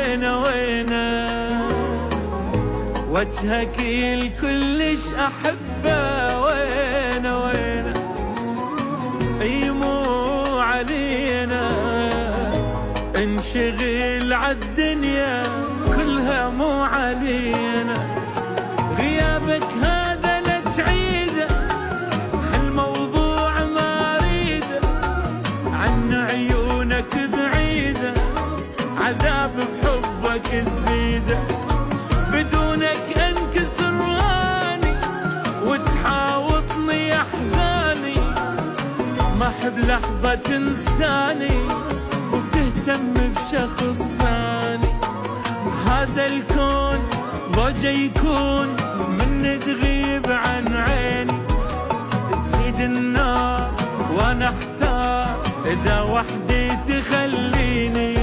وينه وجهك الكلش أحبه، وينه اي مو علينا انشغل عالدنيا كلها مو علينا. غيابك هذا لا تعيده، هالموضوع ما اريده، عن عيونك بعيده، عذاب بحبك الزيده. بدونك انكسر راني وتحاوطني احزاني، ما احب لحظة تنساني وتهتم بشخص ثاني. هذا الكون ضجة يكون من تغيب عن عيني، تزيد النار وانا احتار اذا وحدي تخليني.